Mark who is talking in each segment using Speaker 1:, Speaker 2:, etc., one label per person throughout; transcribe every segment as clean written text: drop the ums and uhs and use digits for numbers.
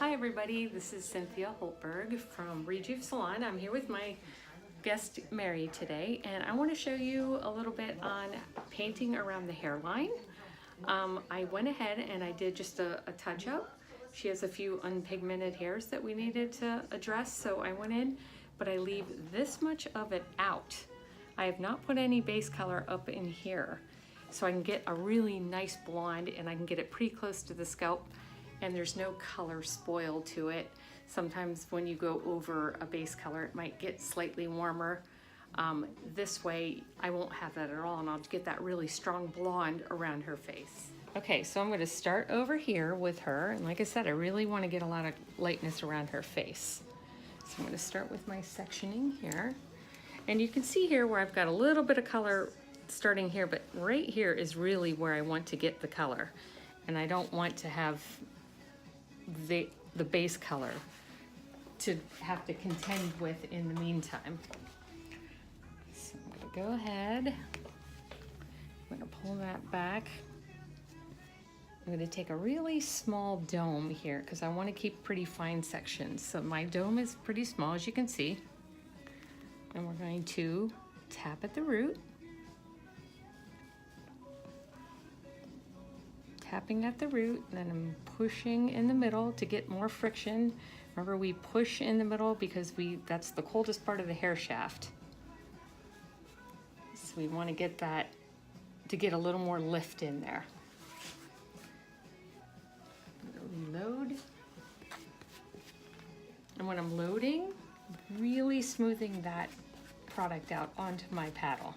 Speaker 1: Hi everybody, this is Cynthia Holtberg from Rejuve Salon. I'm here with my guest Mary today, and I want to show you a little bit on painting around the hairline. I went ahead and I did just a touch-up. She has a few unpigmented hairs that we needed to address, so I went in, but I leave this much of it out. I have not put any base color up in here, so I can get a really nice blonde and I can get it pretty close to the scalp, and there's no color spoil to it. Sometimes when you go over a base color, it might get slightly warmer. This way, I won't have that at all, and I'll get that really strong blonde around her face. Okay, so I'm gonna start over here with her, and like I said, I really wanna get a lot of lightness around her face. So I'm gonna start with my sectioning here. And you can see here where I've got a little bit of color starting here, but right here is really where I want to get the color. And I don't want to have the base color to have to contend with in the meantime. So I'm gonna go ahead, I'm gonna pull that back. I'm gonna take a really small dome here because I want to keep pretty fine sections. So my dome is pretty small, as you can see. And we're going to tap at the root. Tapping at the root, and then I'm pushing in the middle to get more friction. Remember, we push in the middle because that's the coldest part of the hair shaft. So we want to get that to get a little more lift in there. Reload. And when I'm loading, really smoothing that product out onto my paddle.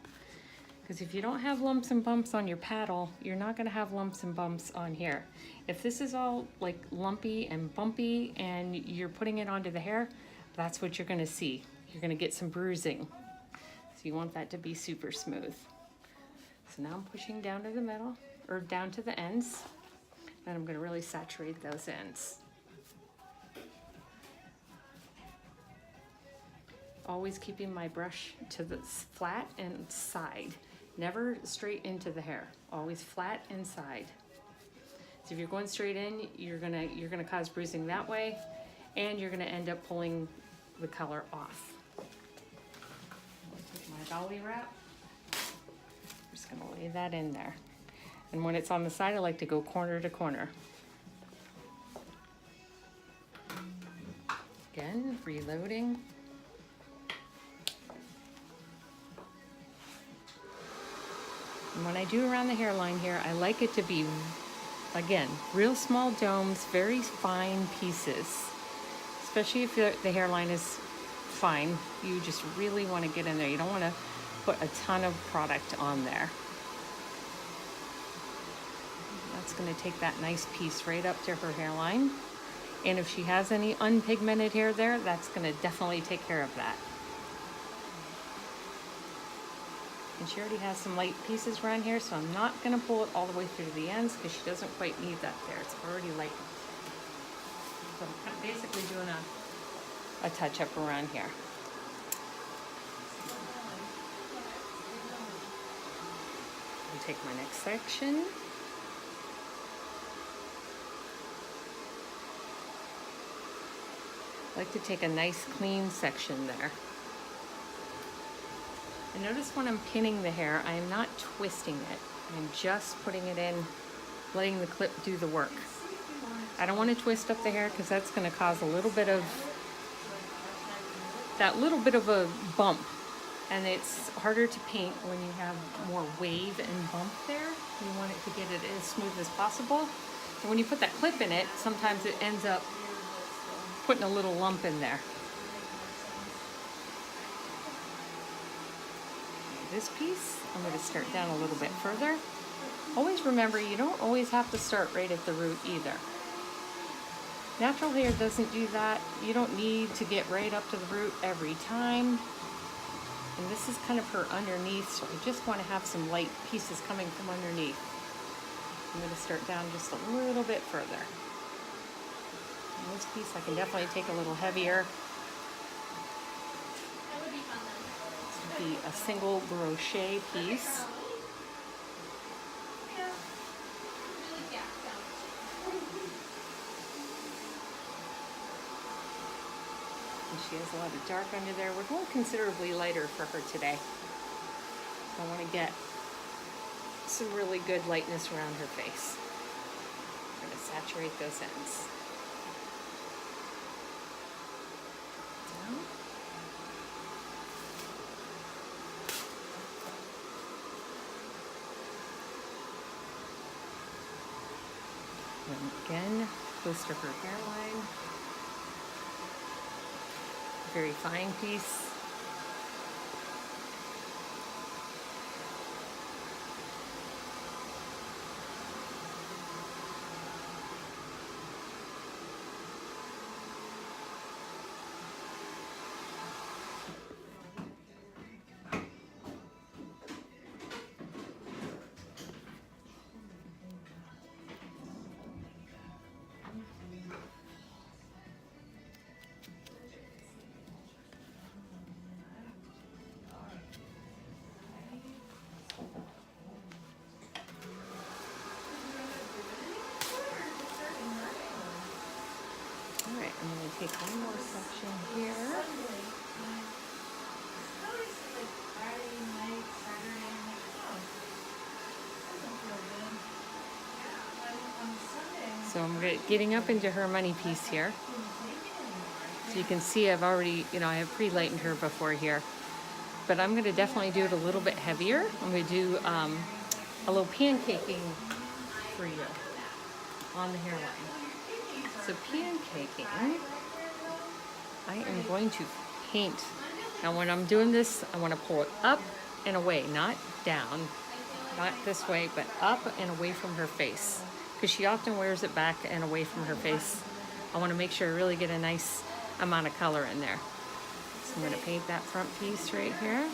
Speaker 1: Because if you don't have lumps and bumps on your paddle, you're not gonna have lumps and bumps on here. If this is all like lumpy and bumpy and you're putting it onto the hair, that's what you're gonna see. You're gonna get some bruising. So you want that to be super smooth. So now I'm pushing down to the middle, or down to the ends, and I'm gonna really saturate those ends. Always keeping my brush to the flat and side. Never straight into the hair, always flat and side. So if you're going straight in, you're gonna cause bruising that way, and you're gonna end up pulling the color off. I'll take my dolly wrap. I'm just gonna lay that in there. And when it's on the side, I like to go corner to corner. Again, reloading. And when I do around the hairline here, I like it to be, again, real small domes, very fine pieces. Especially if the hairline is fine, you just really want to get in there. You don't want to put a ton of product on there. That's going to take that nice piece right up to her hairline. And if she has any unpigmented hair there, that's going to definitely take care of that. And she already has some light pieces around here, so I'm not gonna pull it all the way through to the ends because she doesn't quite need that there. It's already light. So I'm basically doing a touch-up around here. I'll take my next section. I like to take a nice clean section there. And notice when I'm pinning the hair, I am not twisting it. I'm just putting it in, letting the clip do the work. I don't want to twist up the hair because that's going to cause a little bit of a bump. And it's harder to paint when you have more wave and bump there. You want it to get it as smooth as possible. And when you put that clip in it, sometimes it ends up putting a little lump in there. This piece, I'm going to start down a little bit further. Always remember, you don't always have to start right at the root either. Natural hair doesn't do that. You don't need to get right up to the root every time. And this is kind of her underneath, so I just want to have some light pieces coming from underneath. I'm going to start down just a little bit further. And this piece I can definitely take a little heavier. Be a single crochet piece. And she has a lot of dark under there. We're going considerably lighter for her today. I want to get some really good lightness around her face. We're going to saturate those ends. Down. And again, close to her hairline. Very fine piece. Alright, I'm going to take one more section here. So I'm getting up into her money piece here. So you can see I've already, I have pre-lightened her before here. But I'm going to definitely do it a little bit heavier. I'm going to do a little pancaking for you on the hairline. So pancaking, I am going to paint. Now when I'm doing this, I want to pull it up and away, not down, not this way, but up and away from her face. Because she often wears it back and away from her face. I want to make sure I really get a nice amount of color in there. So I'm going to paint that front piece right here.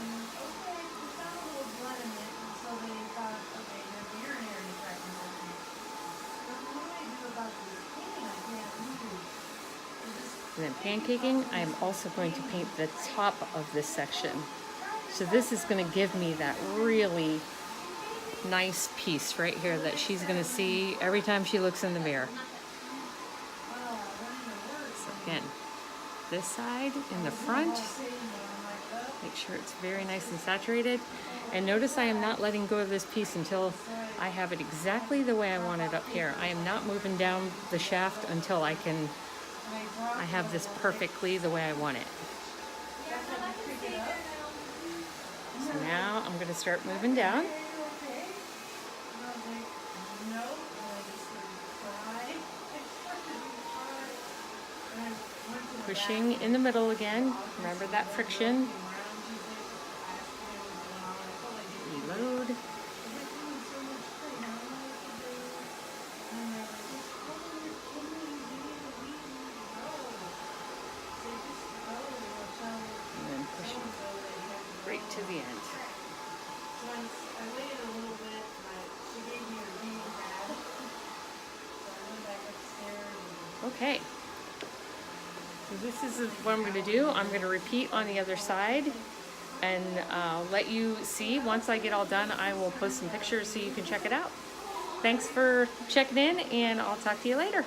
Speaker 1: And then pancaking, I am also going to paint the top of this section. So this is going to give me that really nice piece right here that she's going to see every time she looks in the mirror. So again, this side in the front, make sure it's very nice and saturated. And notice I am not letting go of this piece until I have it exactly the way I want it up here. I am not moving down the shaft until I have this perfectly the way I want it. So now I'm going to start moving down. Pushing in the middle again. Remember that friction. Reload. Right to the end. Okay. So this is what I'm going to do. I'm going to repeat on the other side and let you see. Once I get all done, I will post some pictures so you can check it out. Thanks for checking in, and I'll talk to you later.